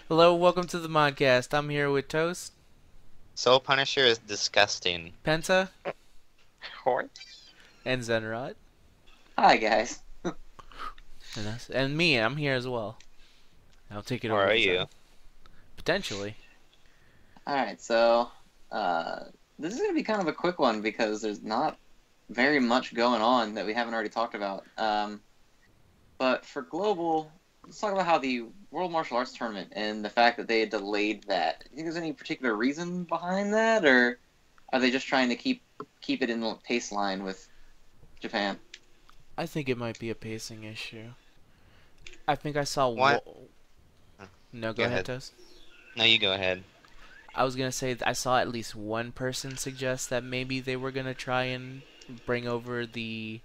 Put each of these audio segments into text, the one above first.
Hello, welcome to the Modcast. I'm here with Toast, Soul Punisher is disgusting. Penta, What? and Zenrod. Hi guys. And me, I'm here as well. I'll take it Where over are to you? Zen. Potentially. Alright, so uh this is gonna be kind of a quick one because there's not very much going on that we haven't already talked about. But for global, let's talk about how the World Martial Arts Tournament and the fact that they had delayed that. Do you think there's any particular reason behind that, or are they just trying to keep it in the pace line with Japan? I think it might be a pacing issue. I think I saw. What? No, go Go ahead, ahead. Toast. No, you go ahead. I was gonna say I saw at least one person suggest that maybe they were gonna try and bring over the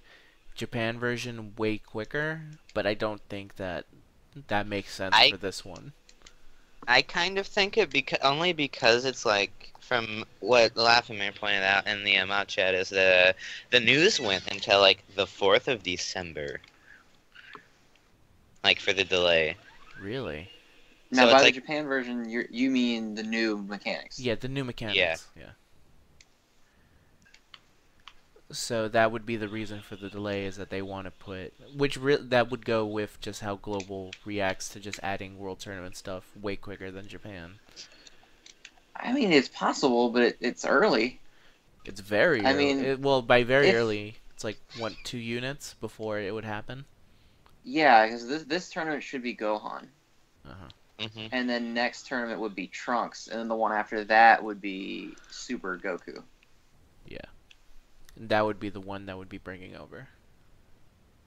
Japan version way quicker, but I don't think that makes sense I for this one. I kind of think it only because it's like from what Laughing Man pointed out in the mod chat is the news went until like the 4th of December, like for the delay. Really? Now, So it's by the like Japan version, you mean the new mechanics? Yeah, the new yeah, mechanics. Yeah. So that would be the reason for the delay is that they want to put, that would go with just how global reacts to just adding world tournament stuff way quicker than Japan. I mean, it's possible, but it's early. It's very I early. mean, Well, by very if early, it's like what 2 units before it would happen. Yeah, because this tournament should be Gohan, Uh huh. hmm and then next tournament would be Trunks, and then the one after that would be Super Goku. Yeah, and that would be the one that would be bringing over.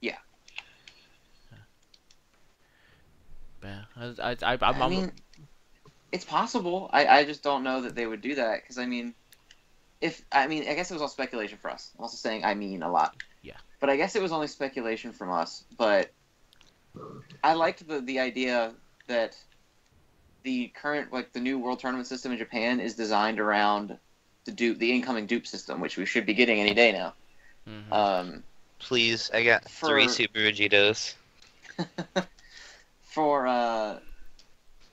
Yeah, Yeah, I mean, it's possible. I just don't know that they would do that because I guess it was all speculation for us. I'm also saying I mean a lot, yeah. but I guess it was only speculation from us. But I liked the idea that the current the new world tournament system in Japan is designed around the incoming dupe system, which we should be getting any day now. Mm-hmm. Um, please, I got 3 for Super Vegetos. for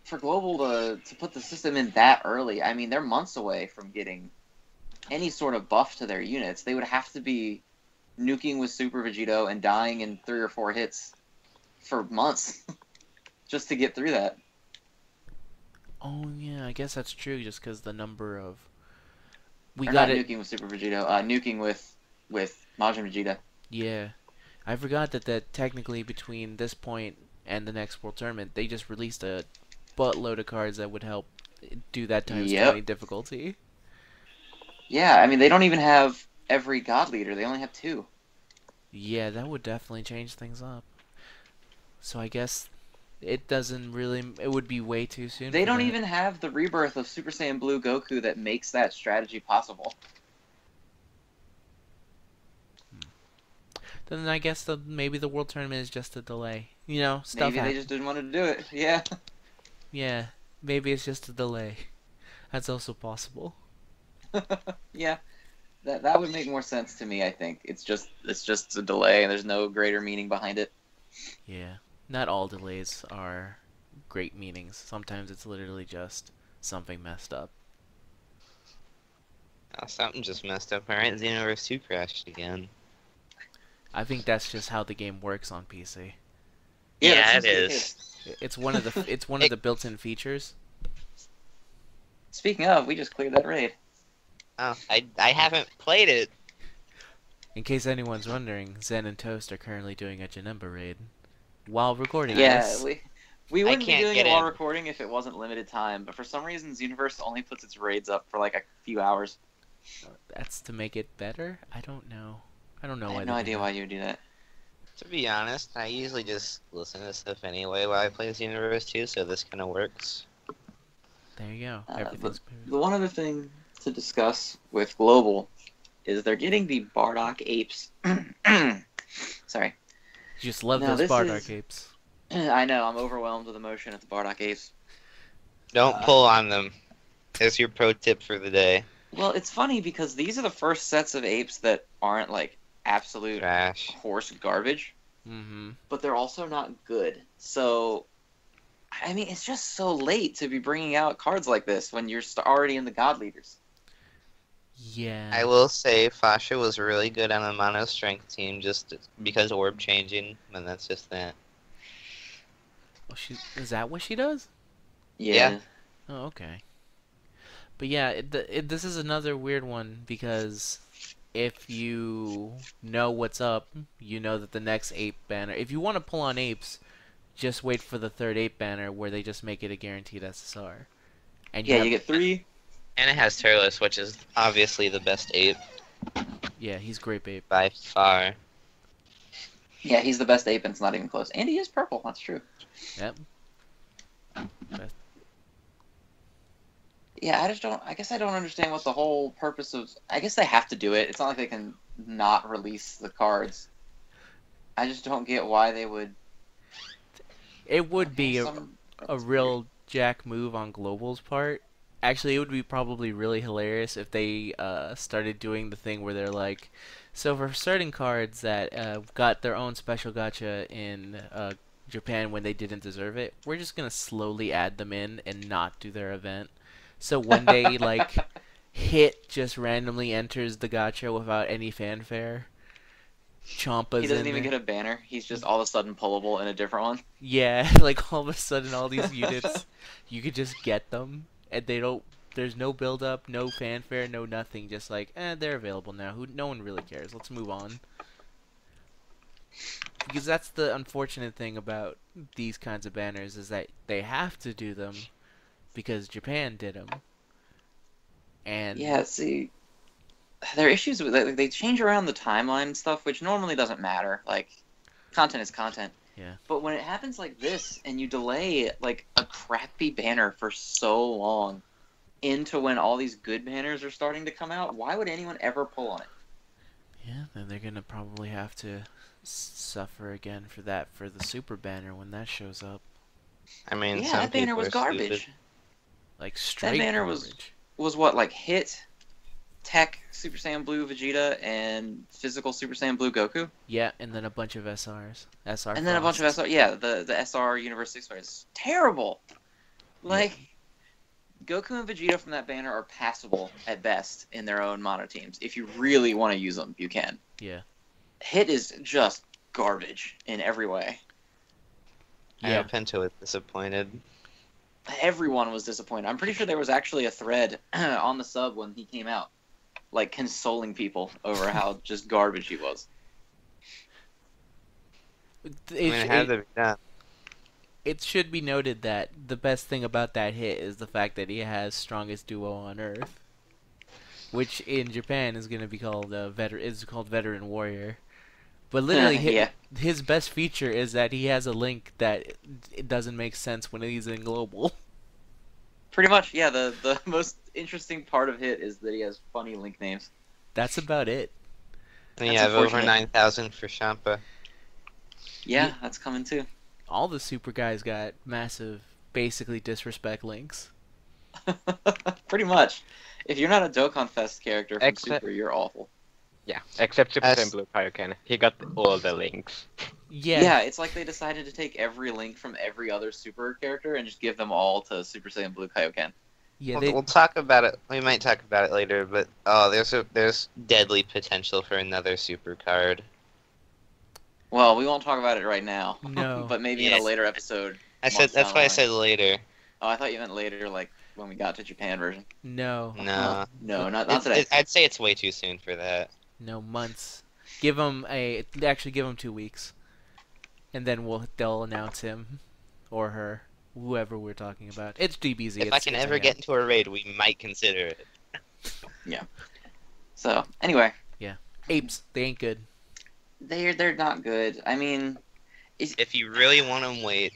for global to put the system in that early, I mean they're months away from getting any sort of buff to their units. They would have to be nuking with Super Vegito and dying in 3 or 4 hits for months just to get through that. Oh yeah, I guess that's true. Just because the number of we Or got not it. nuking with Super Vegito, nuking with Majin Vegeta. Yeah, I forgot that technically between this point and the next World Tournament, they just released a buttload of cards that would help do that times 20 Yep. difficulty. Yeah, I mean they don't even have every God Leader. They only have two. Yeah, that would definitely change things up. So I guess it doesn't really. It would be way too soon They for don't that. even have the rebirth of Super Saiyan Blue Goku that makes that strategy possible. Then I guess maybe the World Tournament is just a delay. You know, stuff Maybe they happens. just didn't want to do it. Yeah. Yeah, maybe it's just a delay. That's also possible. Yeah. That would make more sense to me, I think. It's just a delay and there's no greater meaning behind it. Yeah, not all delays are great meanings. Sometimes it's literally just something messed up. Oh, something just messed up. Alright, Xenoverse 2 crashed again. I think that's just how the game works on PC. Yeah, that Yeah, it seems to be the is. case. It's one of the It, built-in features. Speaking of, we just cleared that raid. oh, I haven't played it. In case anyone's wondering, Zen and Toast are currently doing a Janemba raid while recording Yeah, this. we I wouldn't be can't doing get it while in. recording if it wasn't limited time, but for some reason Xenoverse only puts its raids up for like a few hours. That's to make it better? I don't know. I don't know I why have they no do idea that. why you would do that. To be honest, I usually just listen to stuff anyway while I play Xenoverse 2, so this kind of works. There you go. But Everything's the one other thing to discuss with Global is they're getting the Bardock apes. Sorry. You just love Now those this Bardock is. apes. I know I'm overwhelmed with emotion at the Bardock apes. Don't Uh, pull on them. There's your pro tip for the day. well, it's funny because these are the first sets of apes that aren't like absolute Trash. horse garbage, Mm-hmm. but they're also not good. So I mean, it's just so late to be bringing out cards like this when you're already in the God Leaders. Yeah. I will say Fasha was really good on the mono strength team just because orb changing, and that's just that. Oh, is that what she does? Yeah. Oh, okay. But yeah, this is another weird one because if you know what's up, you know that the next ape banner. If you want to pull on apes, just wait for the third ape banner where they just make it a guaranteed SSR. And Yeah, you get 3. And it has Turles, which is obviously the best ape Yeah, he's great ape. by far. Yeah, he's the best ape, and it's not even close. And he is purple. That's true. Yep. Yeah, I guess I don't understand what the whole purpose of. I guess they have to do it. It's not like they can not release the cards. I just don't get why they would. It would be a It's real jack move on Global's part. Actually, it would be probably really hilarious if they started doing the thing where they're like, so for certain cards that got their own special gacha in Japan when they didn't deserve it, we're just gonna slowly add them in and not do their event. So one day, like, Hit just randomly enters the gacha without any fanfare. Champa's He doesn't in even there. get a banner. He's just all of a sudden pullable in a different one. Yeah, like all of a sudden all these units, you could just get them, and they don't. There's no build up, no fanfare, no nothing. Just like, they're available now. No one really cares. Let's move on. Because that's the unfortunate thing about these kinds of banners is that they have to do them because Japan did them. And Yeah, see, there are issues with they change around the timeline and stuff, which normally doesn't matter. Like, content is content. Yeah. But when it happens like this, and you delay like a crappy banner for so long into when all these good banners are starting to come out, why would anyone ever pull on it? Yeah, then they're gonna probably have to suffer again for that for the super banner when that shows up. I mean, Yeah, some that banner people was are garbage. stupid. Like straight banner garbage. Was what, like Hit, Tech Super Saiyan Blue Vegeta, and Physical Super Saiyan Blue Goku? Yeah, and then a bunch of SRs. SR And then a bunch of SR, yeah, the SR Universe 6 is terrible. Like, Goku and Vegeta from that banner are passable at best in their own mono teams. If you really want to use them, you can. Yeah. Hit is just garbage in every way. I know Penta was disappointed. Everyone was disappointed. I'm pretty sure there was actually a thread on the sub when he came out, like consoling people over how just garbage he was. It had to be done. It should be noted that the best thing about that hit is the fact that he has strongest duo on Earth, which in Japan is going to be called Veteran Warrior. But literally, his best feature is that he has a link that it doesn't make sense when he's in global. Pretty much, yeah. The most interesting part of Hit is that he has funny link names. That's about it. And you have over 9,000 for Champa. Yeah, that's coming too. All the super guys got massive, basically disrespect links. Pretty much. If you're not a Dokkan Fest character from Super, you're awful. Yeah, except Super Saiyan Blue Kaioken. He got all the links. Yeah, it's like they decided to take every link from every other Super character and just give them all to Super Saiyan Blue Kaioken. Yeah, we'll talk about it. We might talk about it later, but there's deadly potential for another super card. Well, we won't talk about it right now. No. But maybe in a later episode. That's why I said later. Oh, I thought you meant later, like when we got to Japan version. No. No. No, not today. I'd say it's way too soon for that. No, months. Give him 2 weeks, and then they'll announce him or her, whoever we're talking about. It's DBZ. If I can ever get into a raid, we might consider it. Yeah. So anyway. Yeah. Apes, they ain't good. They're not good. I mean, if you really want them, wait.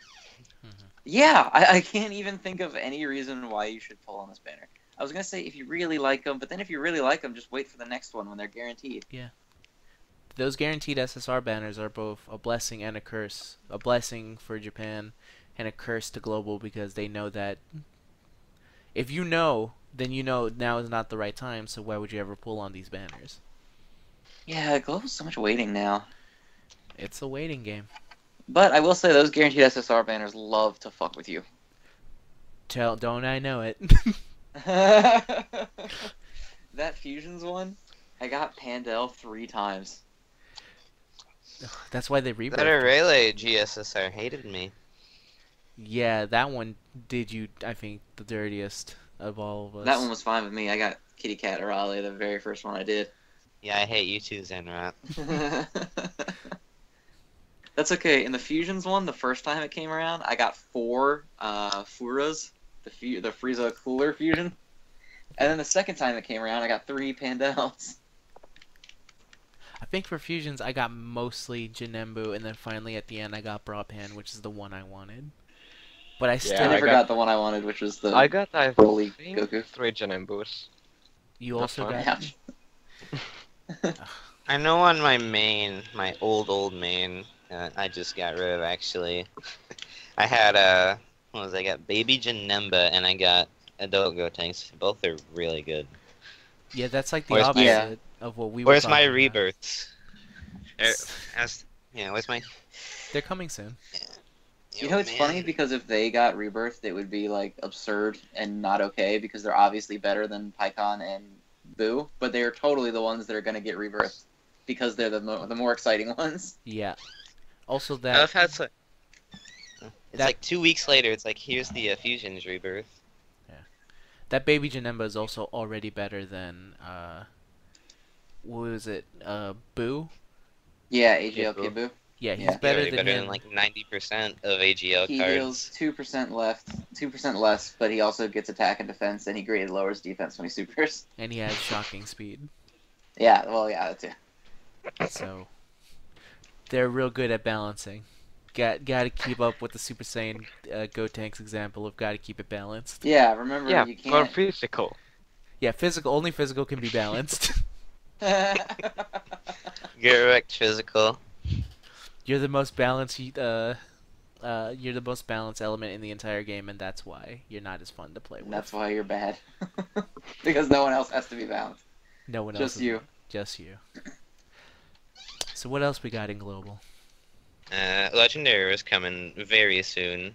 Yeah, I can't even think of any reason why you should pull on this banner. I was gonna say if you really like them, but then if you really like them, just wait for the next one when they're guaranteed. Yeah. Those guaranteed SSR banners are both a blessing and a curse. A blessing for Japan and a curse to Global because they know that if you know, then you know now is not the right time, so why would you ever pull on these banners? Yeah, Global's so much waiting now. It's a waiting game. But I will say those guaranteed SSR banners love to fuck with you. Don't I know it? That Fusions one, I got Pandel 3 times. That's why they That rebirthed. Aurelia GSSR hated me. Yeah, that one did you, I think, the dirtiest of all of us. That one was fine with me. I got Kitty Cat Raleigh, the very first one I did. Yeah, I hate you too, Zenrat. That's okay. In the Fusions one, the first time it came around, I got 4 Furas, the Frieza Cooler Fusion. And then the second time it came around, I got 3 Pandels. I think for fusions, I got mostly Janemba, and then finally at the end, I got Broadpan, which is the one I wanted. But I still. I never got the one I wanted, which was the I got, I Broly think, Goku. 3 Janembas. You also That's got. Yeah. I know on my main, my old main, I just got rid of actually. I had what was I got? Baby Janemba, and I got adult Gotenks. Both are really good. Yeah, that's like the Where's opposite my- of what we were Where's talking my about. rebirths? Where's my? They're coming soon. You know, it's funny because if they got rebirthed, it would be like absurd and not okay because they're obviously better than Pycon and Boo, but they are totally the ones that are going to get rebirthed because they're the more exciting ones. Yeah. Also I that. love how it's like, That- like 2 weeks later. It's like here's the fusions rebirth. That Baby Janemba is also already better than what was it? Boo? Yeah, Yeah, AGL Boo. Kid Boo. Yeah, he's Yeah. better Really than better him. than like 90% of AGL He cards. deals 2% left, 2% less, but he also gets attack and defense, and he greatly lowers defense when he supers. And he has shocking speed. Yeah, well, yeah, that too. So they're real good at balancing. Got to keep up with the Super Saiyan Gotenks example of got to keep it balanced. Yeah, remember, Yeah, you for can't... physical. Yeah, only physical can be balanced. Get wrecked physical. You're the most balanced you're the most balanced element in the entire game, and that's why you're not as fun to play with. And that's why you're bad. Because no one else has to be balanced. No one else. Just is- you. Just you. So what else we got in global? Legendary is coming very soon.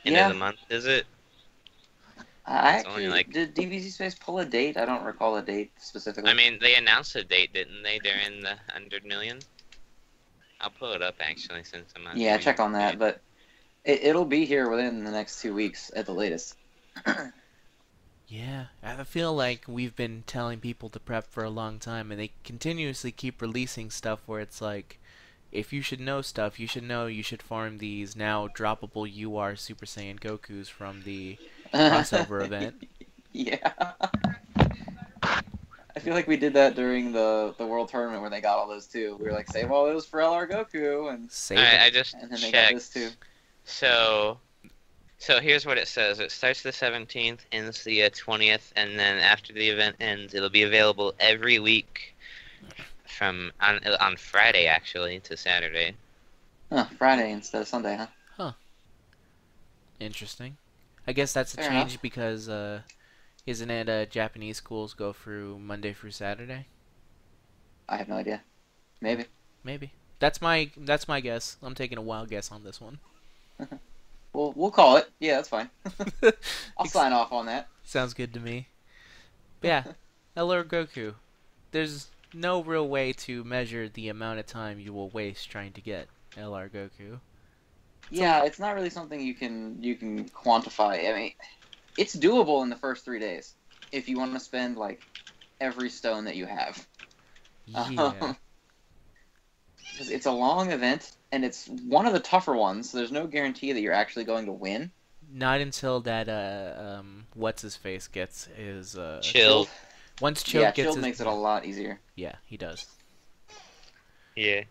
End Yeah. of the month, is it? I It's only actually... like- Did DBZ Space pull a date? I don't recall a date specifically. I mean, they announced a date, didn't they? They're in the 100 million. I'll pull it up actually since I'm not. Yeah, doing check on that, it. but it'll be here within the next 2 weeks at the latest. Yeah, I feel like we've been telling people to prep for a long time, and they continuously keep releasing stuff where it's like, if you should know stuff, you should know you should farm these now droppable UR Super Saiyan Gokus from the crossover event. Yeah. I feel like we did that during the World Tournament where they got all those too. We were like, save all those for LR Goku, and Save I it. just then they got checked. this too. So here's what it says. It starts the 17th, ends the 20th, and then after the event ends, it'll be available every week from on Friday actually to Saturday. Huh, Friday instead of Sunday, huh? Interesting. I guess that's a Fair change enough. because isn't it Japanese schools go through Monday through Saturday? I have no idea. Maybe. Maybe. That's my guess. I'm taking a wild guess on this one. We'll call it. Yeah, that's fine. I'll sign off on that. Sounds good to me. But yeah, LR Goku. There's no real way to measure the amount of time you will waste trying to get LR Goku. Yeah, it's not really something you can quantify. I mean, it's doable in the first 3 days if you want to spend like every stone that you have. Yeah. 'Cause it's a long event and it's one of the tougher ones, so there's no guarantee that you're actually going to win. Not until that what's his face gets his Chilled. Once Choke Yeah, gets Chilled his makes it a lot easier. Yeah, he does. Yeah.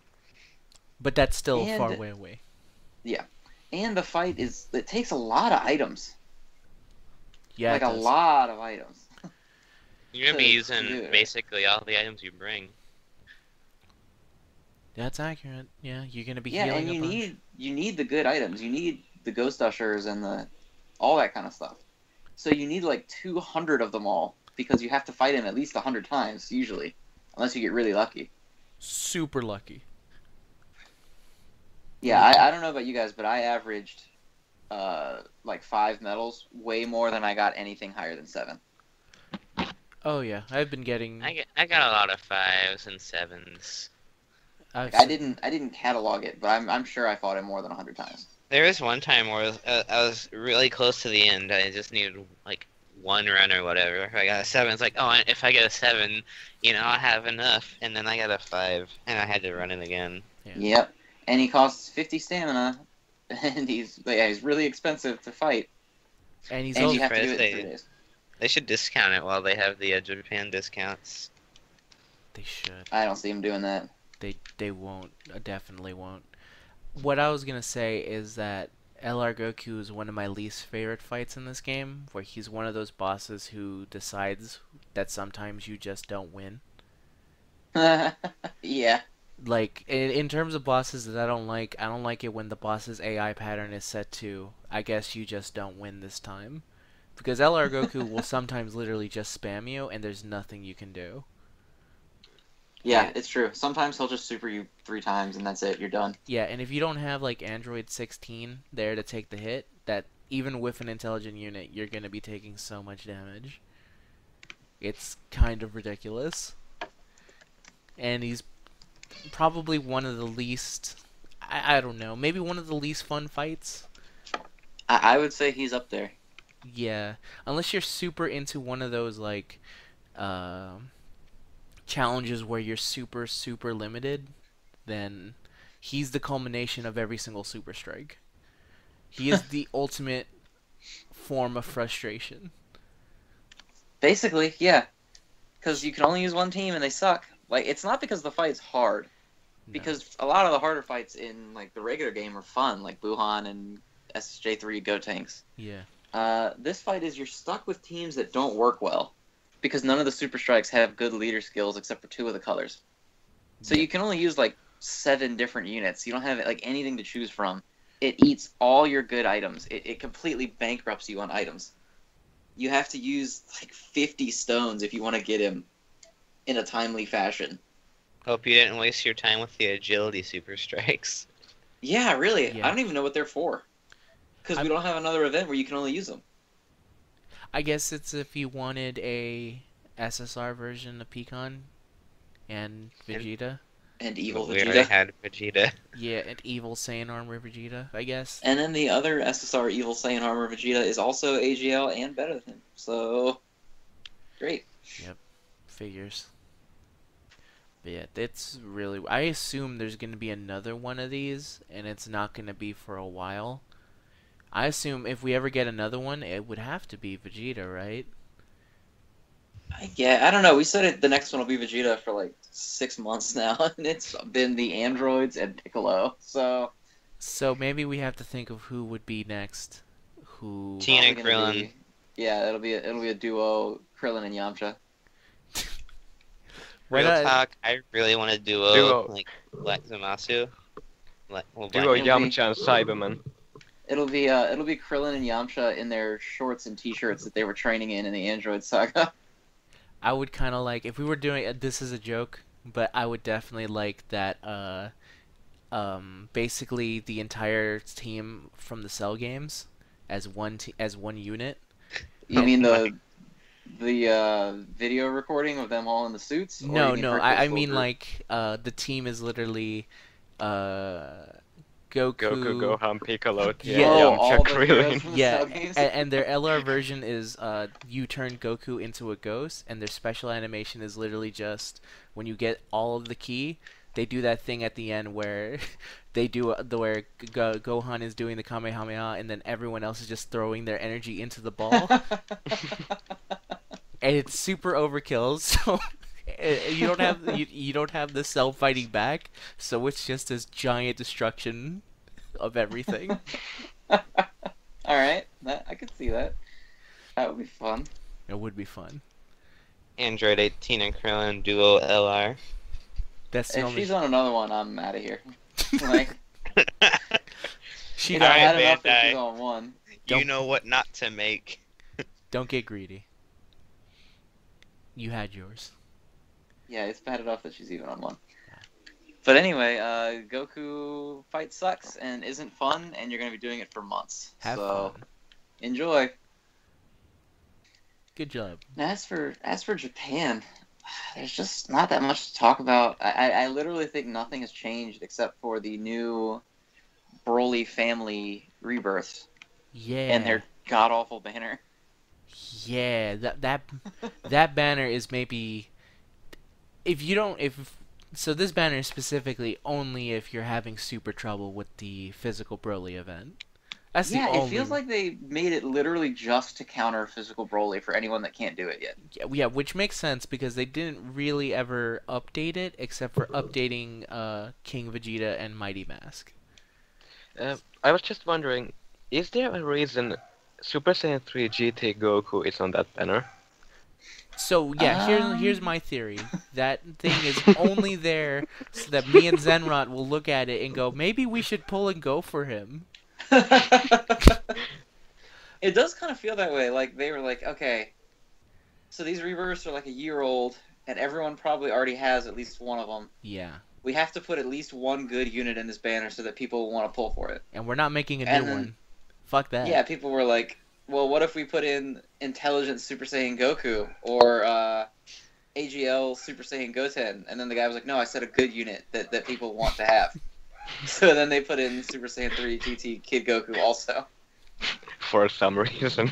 But that's still And- far way away. And the fight it takes a lot of items. Yeah, Like it a does. lot of items. You're gonna be To using do it. basically all the items you bring. That's accurate. Yeah, you're gonna be Yeah, healing and a bunch. you need the good items. You need the ghost ushers and all that kind of stuff. So you need like 200 of them all because you have to fight him at least 100 times usually, unless you get really lucky. Super lucky. Yeah, I don't know about you guys, but I averaged like 5 medals, way more than I got anything higher than 7. Oh yeah, I've been getting. I got a lot of 5s and 7s. I've Like s- I didn't catalog it, but I'm sure I fought it more than 100 times. There was one time where I was really close to the end. I just needed like one run or whatever. I got a 7. It's like, oh, if I get a 7, I'll have enough. And then I got a 5, and I had to run it again. Yeah. Yep. And he costs 50 stamina, and he's really expensive to fight, and he's and also you have to do it in They- 3 days. They should discount it while they have the Japan discounts. they should. I don't see him doing that. They won't. Definitely won't. What I was gonna say is that LR Goku is one of my least favorite fights in this game, where he's one of those bosses who decides that sometimes you just don't win. Yeah. Like in terms of bosses that I don't like it when the boss's AI pattern is set to, I guess you just don't win this time. Because LR Goku will sometimes literally just spam you and there's nothing you can do. Yeah, it's true. Sometimes he'll just super you 3 times, and that's it. You're done. Yeah, and if you don't have like Android 16 there to take the hit, that even with an intelligent unit, you're going to be taking so much damage. It's kind of ridiculous. And he's probably one of the least, I don't know, maybe one of the least fun fights. I would say he's up there. Yeah, unless you're super into one of those like challenges where you're super limited, then he's the culmination of every single super strike. He is the ultimate form of frustration. Basically, yeah. Because you can only use one team, and they suck. Like, it's not because the fight's hard. No. Because a lot of the harder fights in like the regular game are fun, like Buhan and SJ3 Go Tanks. Yeah. This fight is you're stuck with teams that don't work well, because none of the super strikes have good leader skills except for 2 of the colors. So you can only use like 7 different units. You don't have like anything to choose from. It eats all your good items. It completely bankrupts you on items. You have to use like 50 stones if you want to get him in a timely fashion. Hope you didn't waste your time with the agility super strikes. Yeah, really. Yeah. I don't even know what they're for. Because we don't have another event where you can only use them. I guess it's if you wanted a SSR version of Pecan and Vegeta. And Evil We already Vegeta. had Vegeta. Yeah, and evil Saiyan Armor Vegeta, I guess. And then the other SSR Evil Saiyan Armor Vegeta is also AGL and better than him. So, great. Figures. But yeah, it's really... I assume there's going to be another one of these, and it's not going to be for a while. I assume if we ever get another one, it would have to be Vegeta, right? Yeah, I don't know. We said the next one will be Vegeta for like 6 months now, and it's been the androids and Piccolo. So Maybe we have to think of who would be next. Who... Tina probably gonna Krillin. be- yeah, it'll be a duo, Krillin and Yamcha. Why Real not- talk, I really want to Duo. like Black Zamasu. Black Duo It'll be- Yamcha and Cyberman. It'll be Krillin and Yamcha in their shorts and t-shirts that they were training in the Android saga. I would kind of like, if we were doing this is a joke, but I would definitely like that basically the entire team from the Cell games as one unit. You Oh mean my- the video recording of them all in the suits? Or No, you mean no, Hercules' I full mean group? like the team is literally Goku, Goku, Gohan, Piccolo, Yeah. Oh, all Yamcha, the heroes Krillin. from the Yeah, Cell games? and their LR version is you turn Goku into a ghost, and their special animation is literally just when you get all of the ki, they do that thing at the end where they do where Gohan is doing the Kamehameha, and then everyone else is just throwing their energy into the ball, and it's super overkill. So you don't have the Cell fighting back, so it's just this giant destruction of everything. All right, I could see that. That would be fun. It would be fun. Android 18 and Krillin Duo LR. That's the If only. she's on another one, I'm out of here. Like, She I Alright, had enough that Bandai. she's on one. You Don't- know what not to make. Don't get greedy. You had yours. Yeah, it's bad enough that she's even on one. But anyway, Goku fight sucks and isn't fun, and you're going to be doing it for months. Have so fun. enjoy. Good job. Now, as for Japan, there's just not that much to talk about. I literally think nothing has changed except for the new Broly family rebirth Yeah. and their god awful banner. Yeah, that banner is maybe so this banner is specifically only if you're having super trouble with the physical Broly event. That's the only. It feels like they made it literally just to counter physical Broly for anyone that can't do it yet. Yeah, which makes sense because they didn't really ever update it except for updating King Vegeta and Mighty Mask. I was just wondering, is there a reason Super Saiyan 3 GT Goku is on that banner? So yeah, here's my theory. That thing is only there so that me and Zenrot will look at it and go, maybe we should pull and go for him. It does kind of feel that way. Like they were like, okay, so these rebirths are like a year old, and everyone probably already has at least one of them. Yeah. We have to put at least one good unit in this banner so that people will want to pull for it. And we're not making a new one. Fuck that. Yeah, people were like, well, what if we put in Intelligent Super Saiyan Goku or AGL Super Saiyan Goten? And then the guy was like, no, I said a good unit that people want to have. So then they put in Super Saiyan 3 GT Kid Goku also. For some reason.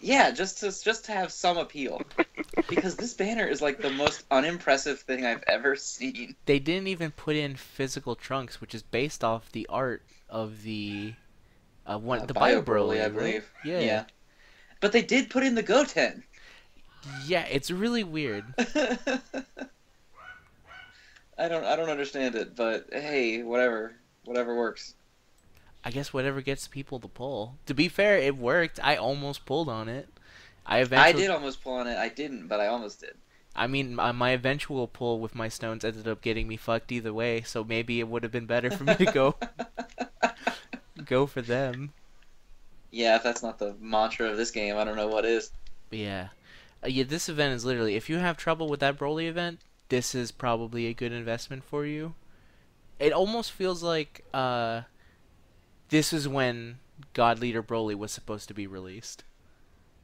Yeah, just to have some appeal. Because this banner is like the most unimpressive thing I've ever seen. They didn't even put in physical Trunks, which is based off the art of the the Bio Broly, I believe. Right? Yeah. But they did put in the Goten. Yeah, it's really weird. I don't understand it, but hey, whatever works. I guess whatever gets people to pull. To be fair, it worked. I almost pulled on it. I did almost pull on it. I didn't, but I almost did. I mean, my eventual pull with my stones ended up getting me fucked either way, so maybe it would have been better for me to go for them. Yeah, if that's not the mantra of this game, I don't know what is. Yeah. Yeah, this event is literally, if you have trouble with that Broly event, this is probably a good investment for you. It almost feels like this is when God Leader Broly was supposed to be released.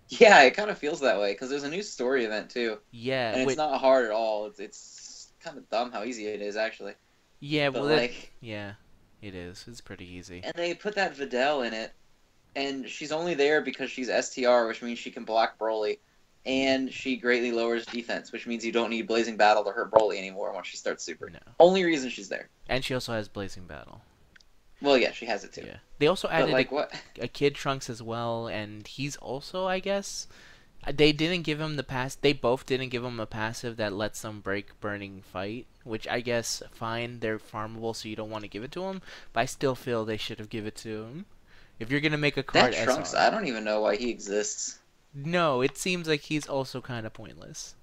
Yeah, it kind of feels that way, because there's a new story event, too. Yeah. And it's not hard at all. It's kind of dumb how easy it is, actually. Yeah, but well, yeah, it is. It's pretty easy. And they put that Videl in it, and she's only there because she's STR, which means she can block Broly, and she greatly lowers defense, which means you don't need Blazing Battle to hurt Broly anymore once she starts Super. No. Only reason she's there. And she also has Blazing Battle. Well, yeah, she has it too. Yeah. They also added a Kid Trunks as well, and he's also, I guess, they didn't give him the pass. They both didn't give him a passive that lets them break Burning Fight, which I guess fine. They're farmable, so you don't want to give it to him. But I still feel they should have given it to him. If you're gonna make a card, that Trunks, SR, I don't even know why he exists. No, it seems like he's also kind of pointless.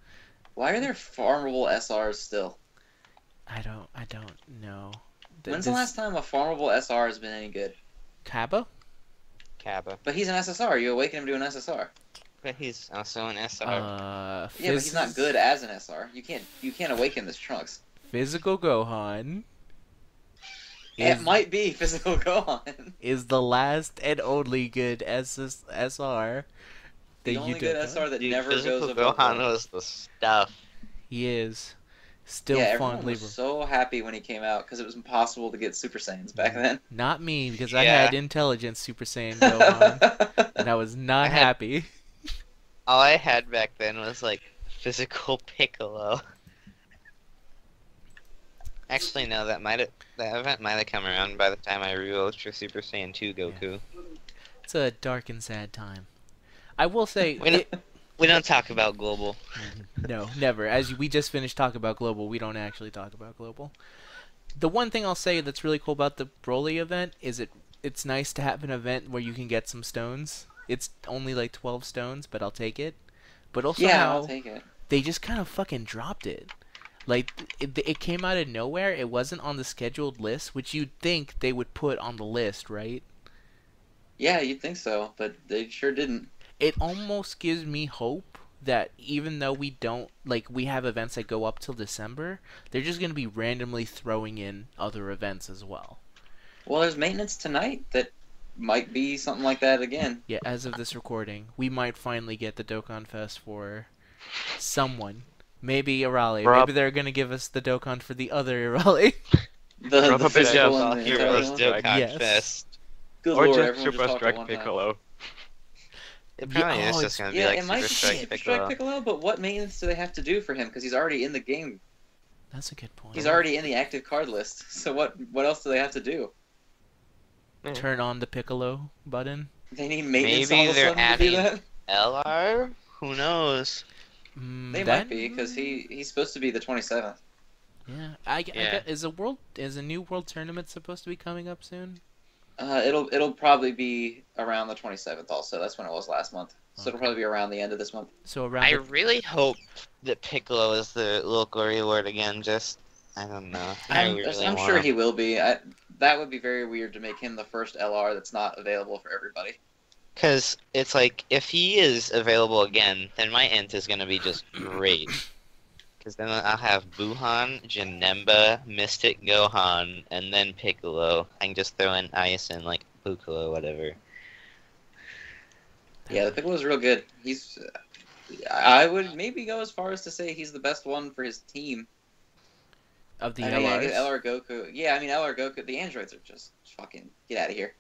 Why are there farmable SRs still? I don't know. When's the last time a farmable SR has been any good? Kaba? Kappa. But he's an SSR. You awaken him to an SSR. But he's also an SR. Yeah, but he's not good as an SR. You can't awaken this Trunks. Physical Gohan. It might be Physical Gohan. Is the last and only good SR. The only good SR that never Physical goes above. Gohan was the stuff. He is. Still yeah, fun. Everyone was so happy when he came out because it was impossible to get Super Saiyans back then. Not me, because I had Intelligence Super Saiyan Gohan, and I was not happy. All I had back then was like Physical Piccolo. Actually, no, that event might have come around by the time I re-ultra Super Saiyan 2 Goku. Yeah. It's a dark and sad time. I will say... We don't talk about Global. No, never. As we just finished talking about Global, we don't actually talk about Global. The one thing I'll say that's really cool about the Broly event is it's nice to have an event where you can get some stones. It's only like 12 stones, but I'll take it. But also I'll take it. They just kind of fucking dropped it. Like, it came out of nowhere. It wasn't on the scheduled list, which you'd think they would put on the list, right? Yeah, you'd think so, but they sure didn't. It almost gives me hope that even though we don't like we have events that go up till December, they're just going to be randomly throwing in other events as well. Well, there's maintenance tonight that might be something like that again. Yeah, as of this recording, we might finally get the Dokkan Fest for someone. Maybe Irale. Rob- Maybe they're going to give us the Dokkan for the other Irale. The Probably physical just and the Heroes intellectual. Dokkan Yes. Fest. Good Or lord, just everyone Super just talked at Strike one time. Piccolo. It probably Yeah, is oh, just gonna be Yeah, like it might Super be Strike Super Piccolo. Strike Piccolo, but what maintenance do they have to do for him? Because he's already in the game. That's a good point. He's already in the active card list. So what else do they have to do? Turn on the Piccolo button. They need maintenance Maybe all of a they're sudden to do adding- that? LR? Who knows? They might be, because he's supposed to be the 27th. Yeah, Yeah. is a new world tournament supposed to be coming up soon? It'll probably be around the 27th also. That's when it was last month. So it'll Okay. probably be around the end of this month. So around. I the- really hope that Piccolo is the local reward again. Just, I don't know. I'm want sure him. he will be. That would be very weird to make him the first LR that's not available for everybody. Because it's like, if he is available again, then my int is going to be just great. Because then I'll have Buhan, Janemba, Mystic Gohan, and then Piccolo. I can just throw in Ice and, like, Piccolo, whatever. Yeah, the Piccolo's real good. I would maybe go as far as to say he's the best one for his team. of the I mean, I LRs. guess LR Goku. Yeah, I mean LR Goku. The androids are just fucking get out of here.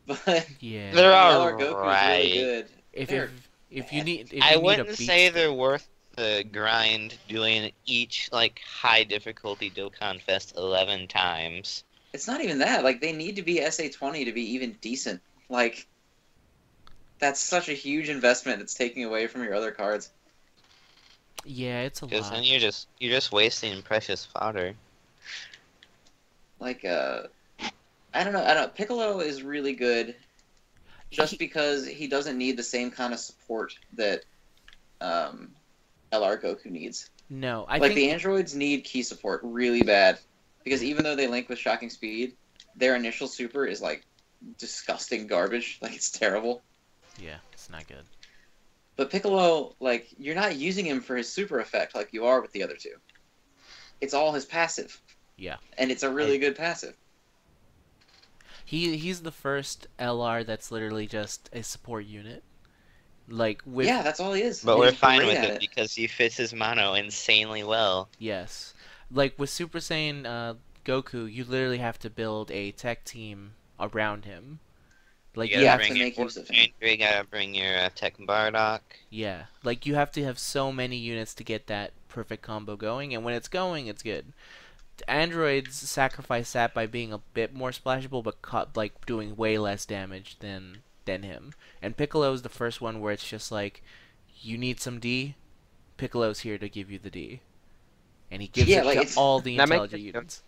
But Yeah. They're LR Goku is alright. really good. If They're if you need if I you need a wouldn't beat, say they're worth the grind doing each, like, high difficulty Dokkan Fest 11 times. It's not even that. Like, they need to be SA20 to be even decent. Like, that's such a huge investment it's taking away from your other cards. yeah, it's a Because lot. then you're just wasting precious fodder. Like, I don't know. Piccolo is really good just because he doesn't need the same kind of support that LR Goku needs. No, I Like, think the androids need key support really bad. Because even though they link with shocking speed, their initial super is, like, disgusting garbage. Like, it's terrible. yeah, it's not good. But Piccolo, like, you're not using him for his super effect like you are with the other two. It's all his passive. Yeah. And it's a really good passive. He's the first LR that's literally just a support unit. Like with Yeah, that's all he is. But And we're he's fine great with at it because he fits his mono insanely well. yes, like with Super Saiyan Goku, you literally have to build a tech team around him. Like You you gotta have to bring your make use of him. Ranger, you gotta bring your Tech Bardock. yeah, like you have to have so many units to get that perfect combo going, and when it's going, it's good. Androids sacrifice that by being a bit more splashable, but like doing way less damage than him. And Piccolo's the first one where it's just like, you need some D, Piccolo's here to give you the D, and he gives Yeah, it like, to it's- all the That makes intelligent units.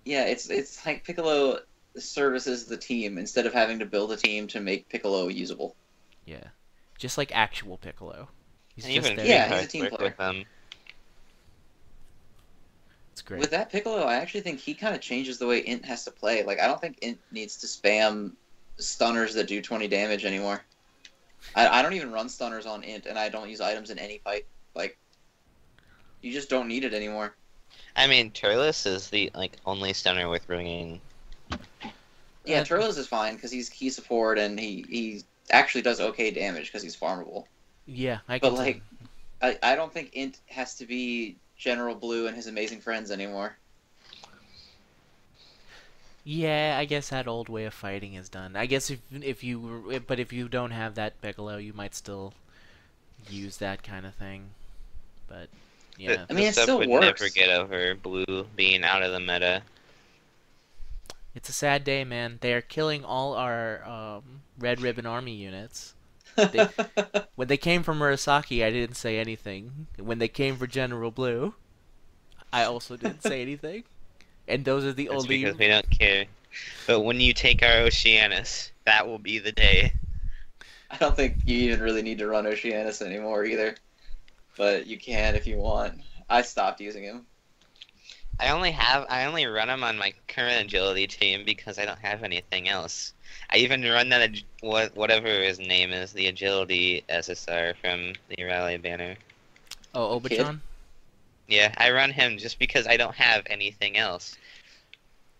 Yeah, it's like Piccolo services the team instead of having to build a team to make Piccolo usable. Yeah, just like actual Piccolo. He's And just even there. Yeah, Vegeta he's a team work player. with them. It's great. With that Piccolo, I actually think he kind of changes the way Int has to play. Like, I don't think Int needs to spam stunners that do 20 damage anymore. I don't even run stunners on Int, and I don't use items in any fight. Like, you just don't need it anymore. I mean, Turles is the only stunner with bringing. Yeah, Uh, Turles is fine because he's key support and he actually does okay damage because he's farmable. Yeah, I But can. like, I don't think Int has to be General Blue and his amazing friends anymore. Yeah, I guess that old way of fighting is done. I guess if you don't have that Piccolo, you might still use that kind of thing. But yeah, I mean, the it sub still would works. never get over Blue being out of the meta. it's a sad day, man. They are killing all our Red Ribbon Army units. When they came for Murasaki, I didn't say anything. When they came for General Blue, I also didn't say anything. And those are the That's only. because we don't care. But when you take our Oceanus, that will be the day. I don't think you even really need to run Oceanus anymore either. But you can if you want. I stopped using him. I only run him on my current agility team because I don't have anything else. I even run that whatever his name is, the agility SSR from the rally banner. Oh, The kid? Obachan? Yeah, I run him just because I don't have anything else.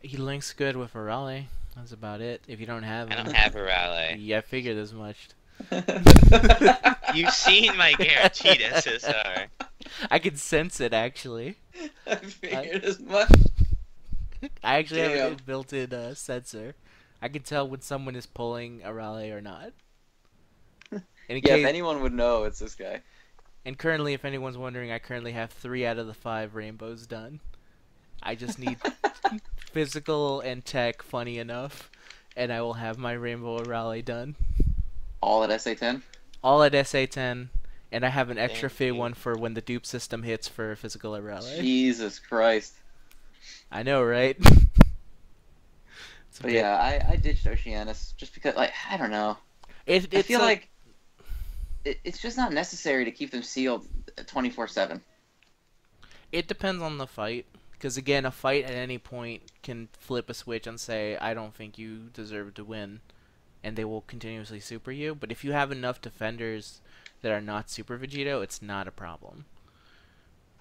He links good with Arale. That's about it. If you don't have I him. don't have a rally. Yeah, I figured as much. You've seen my guaranteed SSR. I can sense it, actually. I figured as much. I actually have Damn. a built-in sensor. I can tell when someone is pulling Arale or not. And in Yeah, if case, anyone would know, it's this guy. and currently, if anyone's wondering, I currently have 3 out of the 5 rainbows done. I just need physical and tech funny enough, and I will have my rainbow Arale done. All at SA10? All at SA10, and I have an extra Thank fig you. one for when the dupe system hits for physical Arale. Jesus Christ. I know, right? It's a But bit- yeah, I ditched Oceanus just because, like, I don't know. It's I feel a- like it's just not necessary to keep them sealed 24/7. It depends on the fight. Because again, a fight at any point can flip a switch and say, I don't think you deserve to win. And they will continuously super you. But if you have enough defenders that are not Super Vegito, it's not a problem.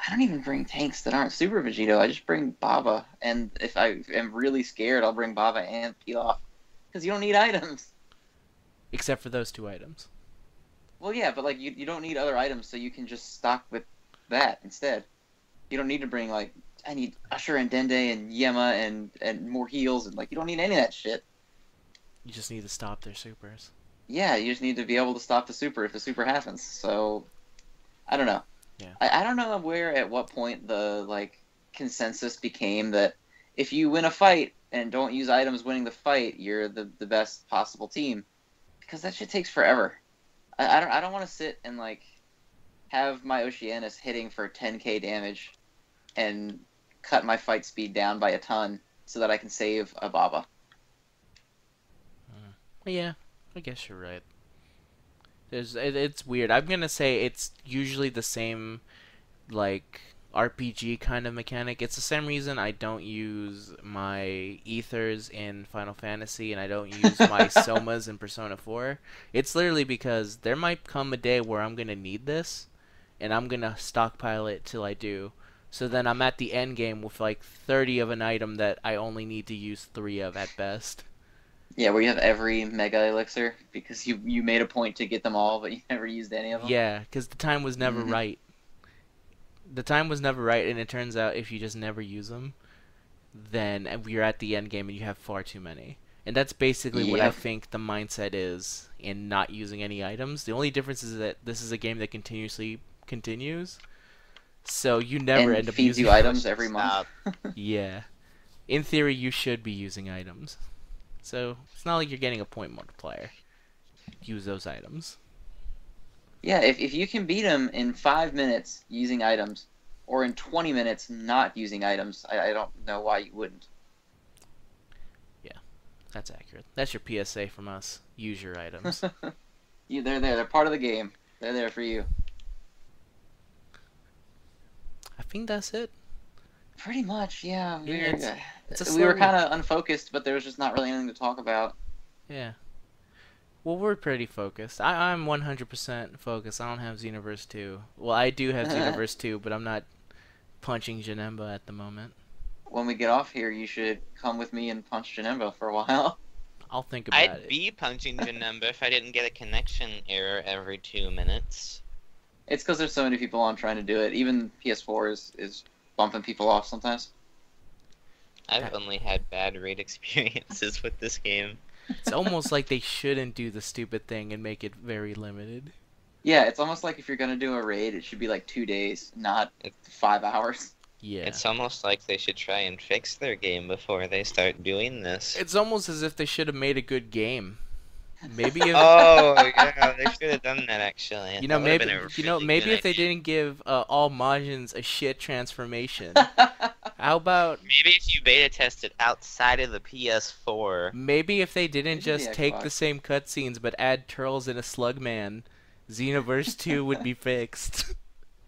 I don't even bring tanks that aren't Super Vegito. I just bring Baba. And if I am really scared, I'll bring Baba and Pilaf. Because you don't need items. Except for those 2 items. Well, yeah, but like you don't need other items, so you can just stock with that instead. You don't need to bring, like, I need Usher and Dende and Yema and more heals, and like you don't need any of that shit. You just need to stop their supers. Yeah, you just need to be able to stop the super if the super happens. So I don't know. Yeah. I don't know where at what point the like consensus became that if you win a fight and don't use items winning the fight, you're the best possible team. Because that shit takes forever. I don't want to sit and like have my Oceanus hitting for 10k damage and cut my fight speed down by a ton so that I can save a Baba. Yeah, I guess you're right. It's weird. I'm gonna say it's usually the same, like, RPG kind of mechanic. It's the same reason I don't use my Ethers in Final Fantasy and I don't use my Somas in Persona 4. It's literally because there might come a day where I'm gonna need this, and I'm gonna stockpile it till I do. So then I'm at the end game with like 30 of an item that I only need to use 3 of at best. Yeah, where you have every Mega Elixir because you made a point to get them all, but you never used any of them. Yeah, because the time was never Mhm. right. The time was never right, and it turns out if you just never use them, then you're at the end game and you have far too many. And that's basically what I Yep. think the mindset is in not using any items. The only difference is that this is a game that continuously continues, so you never And end up feeds using you items every month. Yeah. In theory, you should be using items. So it's not like you're getting a point multiplier. Use those items. Yeah, if you can beat them in 5 minutes using items, or in 20 minutes not using items, I don't know why you wouldn't. That's accurate. That's your PSA from us. Use your items. They're there. They're part of the game. They're there for you. I think that's it. Pretty much, yeah. Yeah, it's a We were slow kind of unfocused, but there was just not really anything to talk about. Yeah. Well, we're pretty focused. I'm 100% focused. I don't have Xenoverse 2. Well, I do have Xenoverse 2, but I'm not punching Janemba at the moment. When we get off here, you should come with me and punch Janemba for a while. I'll think about I'd it. be punching Janemba if I didn't get a connection error every 2 minutes. It's because there's so many people on trying to do it. Even PS4 is bumping people off sometimes. I've only had bad raid experiences with this game. It's almost like they shouldn't do the stupid thing and make it very limited. Yeah, it's almost like if you're gonna do a raid, it should be like 2 days, not 5 hours. Yeah. It's almost like they should try and fix their game before they start doing this. It's almost as if they should have made a good game. Maybe if Oh yeah, they should have done that actually. you know, That would've maybe been a really maybe good if they idea. didn't give all Majins a shit transformation. How about Maybe if you beta tested outside of the PS4. maybe if they didn't Maybe the just take the Xbox. same cutscenes but add Turles and a Slugman, Xenoverse 2 would be fixed.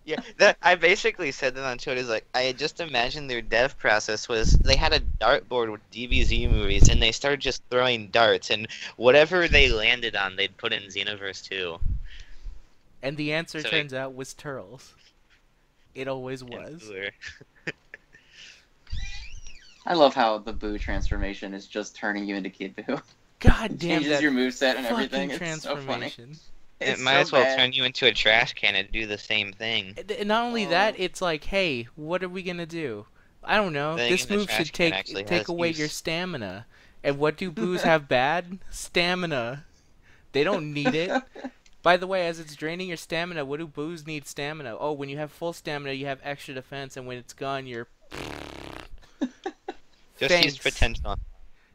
Yeah, that I basically said that on Twitter. Is like I just imagined their dev process was they had a dartboard with DBZ movies, and they started just throwing darts, and whatever they landed on, they'd put in Xenoverse 2. And the answer So turns out was Turtles. It always was. Cooler. I love how the Boo transformation is just turning you into Kid Boo. God It damn changes that your moveset and fucking everything. It's so funny. transformation. It It's might so as well bad. turn you into a trash can and do the same thing. And not only Oh. that, it's like, hey, what are we gonna do? I don't know. Then This again, the move trash should can take actually take has away use. your stamina. And what do boos have bad? Stamina. They don't need it. By the way, as it's draining your stamina, what do boos need stamina? Oh, when you have full stamina, you have extra defense, and when it's gone, you're... Just Thanks. use potential.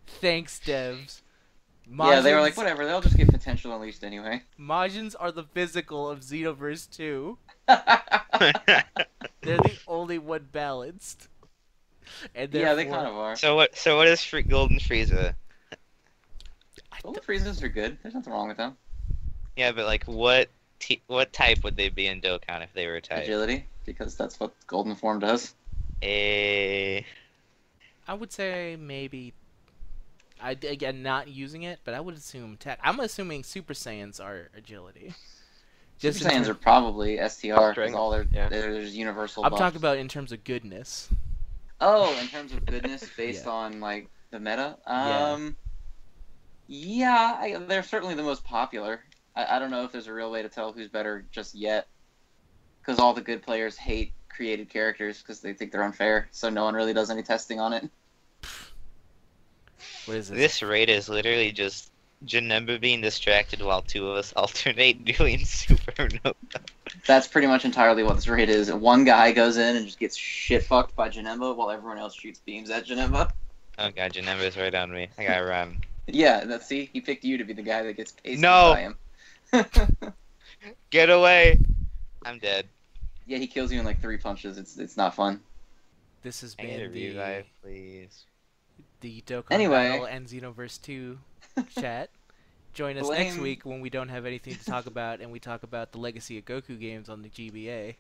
Thanks, devs. Yeah, they were like, Majins- whatever, they'll just get potential unleashed anyway. Majins are the physical of Xenoverse 2. Yeah, They're the only one balanced. And they therefore- kind of are. So what is Golden Frieza? Golden Friezas are good. There's nothing wrong with them. Yeah, but like what type would they be in Dokkan if they were a type? Agility, because that's what Golden Form does. Eh, I would say maybe. Again, not using it, but I would assume tech. I'm assuming Super Saiyans are agility. Super in Saiyans ter- are probably STR, because Strength, all yeah. there's universal I'm buffs. talking about in terms of goodness. Oh, in terms of goodness, based Yeah. on like the meta. Yeah. They're certainly the most popular. I don't know if there's a real way to tell who's better just yet, because all the good players hate created characters because they think they're unfair. So no one really does any testing on it. What is this? this raid is literally just Janemba being distracted while two of us alternate doing supernova. That's pretty much entirely what this raid is. One guy goes in and just gets shit fucked by Janemba while everyone else shoots beams at Janemba. Oh god, Janemba's right on me. I gotta run. Yeah, see, he picked you to be the guy that gets pasted No! by him. Get away! I'm dead. Yeah, he kills you in like 3 punches. It's not fun. This has I need a been the revive, please. Dokkan Anyway. Battle and Xenoverse 2 chat. Join us next Blame- week when we don't have anything to talk about and we talk about the Legacy of Goku games on the GBA.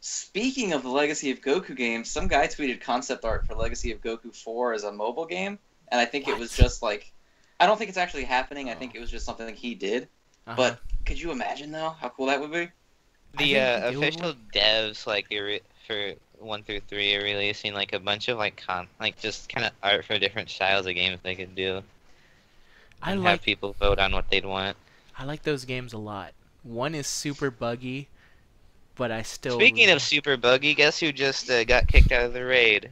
Speaking of the Legacy of Goku games, some guy tweeted concept art for Legacy of Goku 4 as a mobile game, and I think it was What? just like, I don't think it's actually happening. I think it was just something he did. Uh-huh. But could you imagine though how cool that would be? The think it would official devs like for 1 through 3 are releasing like a bunch of like just kind of art for different styles of games they could do. I And like have people vote on what they'd want. I like those games a lot. One is super buggy, but I still. Speaking of super buggy, guess who just got kicked out of the raid?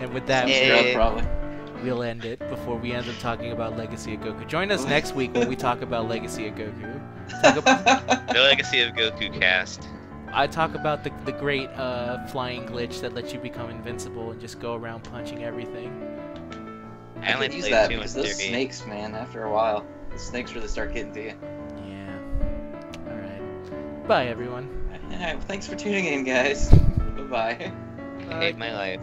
And with that, Some Yeah. scrub, probably. we'll end it before we end up talking about Legacy of Goku. Join us next week when we talk about Legacy of Goku. Talk about, The Legacy of Goku cast. I talk about the great flying glitch that lets you become invincible and just go around punching everything. I only could use played that 2 because and those 3. snakes, man, after a while, the snakes really start getting to you. Yeah. All right. Bye, everyone. Alright, well, thanks for tuning in, guys. Bye-bye. I hate my life.